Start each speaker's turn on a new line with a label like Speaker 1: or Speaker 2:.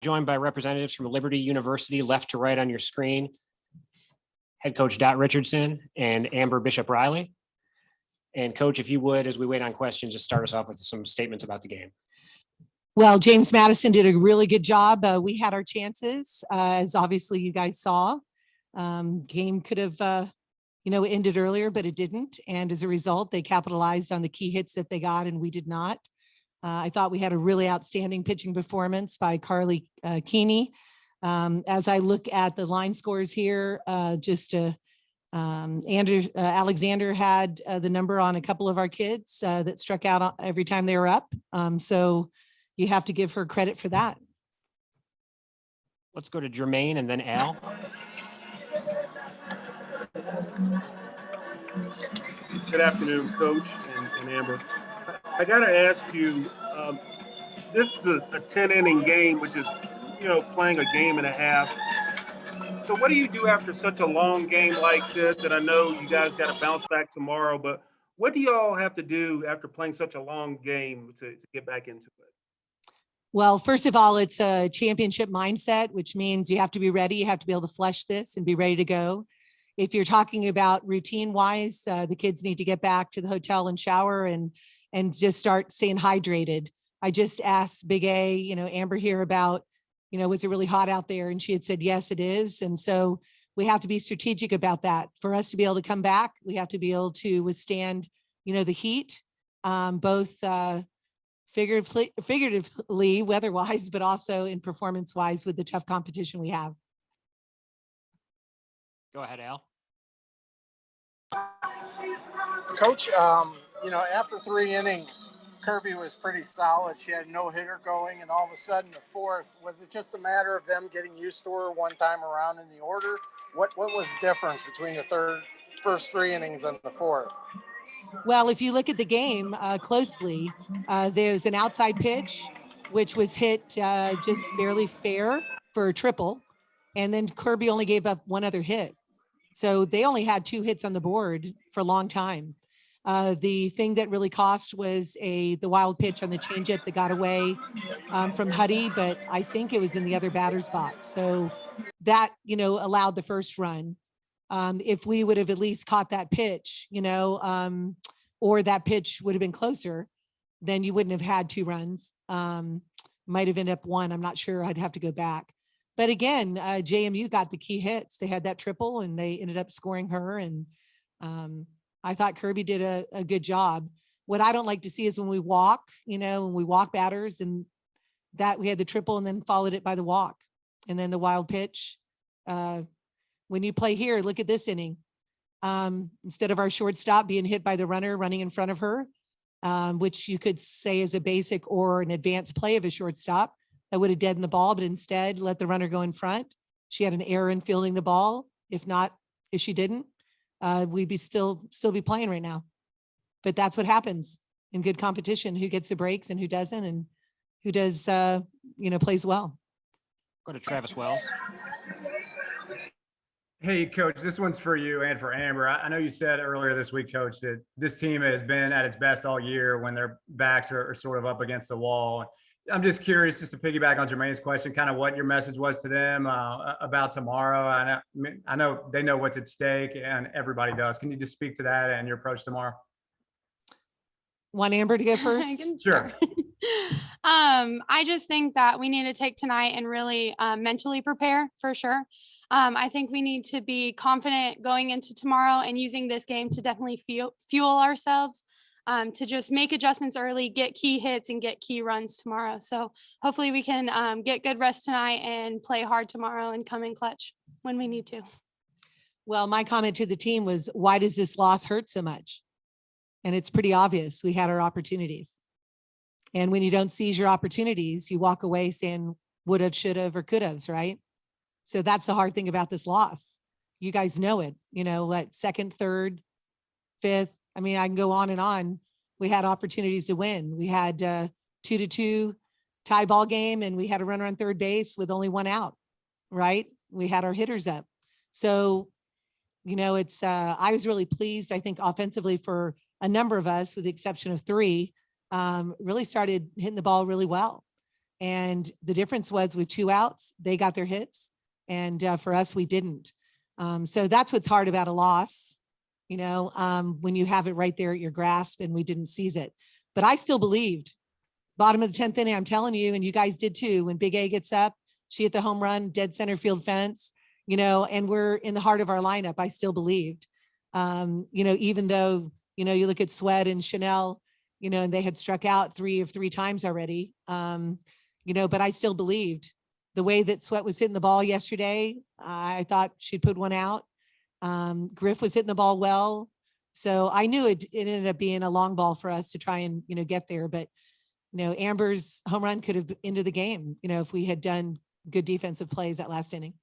Speaker 1: joined by representatives from Liberty University, left to right on your screen. Head coach Dot Richardson and Amber Bishop Riley. And coach, if you would, as we wait on questions, just start us off with some statements about the game.
Speaker 2: Well, James Madison did a really good job. We had our chances, as obviously you guys saw. Game could have, ended earlier, but it didn't. And as a result, they capitalized on the key hits that they got, and we did not. I thought we had a really outstanding pitching performance by Carly Keeney. As I look at the line scores here, Alexander had the number on a couple of our kids that struck out every time they were up. So you have to give her credit for that.
Speaker 1: Let's go to Jermaine and then Al.
Speaker 3: Good afternoon, Coach and Amber. I got to ask you, this is a 10-inning game, which is, playing a game and a half. So what do you do after such a long game like this? And I know you guys got to bounce back tomorrow, but what do y'all have to do after playing such a long game to get back into it?
Speaker 2: Well, first of all, it's a championship mindset, which means you have to be ready. You have to be able to flush this and be ready to go. If you're talking about routine wise, the kids need to get back to the hotel and shower and just start staying hydrated. I just asked Big A, Amber here about, was it really hot out there? And she had said, yes, it is. And so we have to be strategic about that. For us to be able to come back, we have to be able to withstand, the heat, both figuratively, weather-wise, but also in performance-wise with the tough competition we have.
Speaker 1: Go ahead, Al.
Speaker 4: Coach, after 3 innings, Kirby was pretty solid. She had no hitter going, and all of a sudden the fourth, was it just a matter of them getting used to her one time around in the order? What was the difference between the first 3 innings and the fourth?
Speaker 2: Well, if you look at the game closely, there's an outside pitch, which was hit just barely fair for a triple. And then Kirby only gave up 1 other hit. So they only had 2 hits on the board for a long time. The thing that really cost was the wild pitch on the changeup that got away from Huddy, but I think it was in the other batter's box. So that, allowed the first run. If we would have at least caught that pitch, or that pitch would have been closer, then you wouldn't have had 2 runs. Might have ended up 1. I'm not sure. I'd have to go back. But again, JMU got the key hits. They had that triple and they ended up scoring her. And I thought Kirby did a good job. What I don't like to see is when we walk, when we walk batters, and that we had the triple and then followed it by the walk and then the wild pitch. When you play here, look at this inning. Instead of our shortstop being hit by the runner running in front of her, which you could say is a basic or an advanced play of a shortstop, that would have deadened the ball, but instead let the runner go in front. She had an error in fielding the ball. If she didn't, we'd be still be playing right now. But that's what happens in good competition, who gets the breaks and who doesn't, and who does, plays well.
Speaker 1: Go to Travis Wells.
Speaker 5: Hey, Coach, this one's for you and for Amber. I know you said earlier this week, Coach, that this team has been at its best all year when their backs are sort of up against the wall. I'm just curious, just to piggyback on Jermaine's question, kind of what your message was to them about tomorrow. I know they know what's at stake, and everybody does. Can you just speak to that and your approach tomorrow?
Speaker 2: Want Amber to go first?
Speaker 5: Sure.
Speaker 6: I just think that we need to take tonight and really mentally prepare for sure. I think we need to be confident going into tomorrow and using this game to definitely fuel ourselves. To just make adjustments early, get key hits, and get key runs tomorrow. So hopefully we can get good rest tonight and play hard tomorrow and come in clutch when we need to.
Speaker 2: Well, my comment to the team was, why does this loss hurt so much? And it's pretty obvious. We had our opportunities. And when you don't seize your opportunities, you walk away saying would have, should have, or could have, right? So that's the hard thing about this loss. You guys know it, what, second, third, fifth. I mean, I can go on and on. We had opportunities to win. We had 2-2 tie ball game, and we had a runner on third base with only 1 out, right? We had our hitters up. So, it's, I was really pleased, I think, offensively for a number of us, with the exception of 3, really started hitting the ball really well. And the difference was with 2 outs, they got their hits. And for us, we didn't. So that's what's hard about a loss, when you have it right there at your grasp and we didn't seize it. But I still believed. Bottom of the 10th inning, I'm telling you, and you guys did too. When Big A gets up, she hit the home run, dead center field fence, and we're in the heart of our lineup. I still believed, even though, you look at Sweat and Chanel, and they had struck out 3 of 3 times already, but I still believed. The way that Sweat was hitting the ball yesterday, I thought she'd put one out. Griff was hitting the ball well. So I knew it ended up being a long ball for us to try and, get there. But, Amber's home run could have ended the game, if we had done good defensive plays that last inning.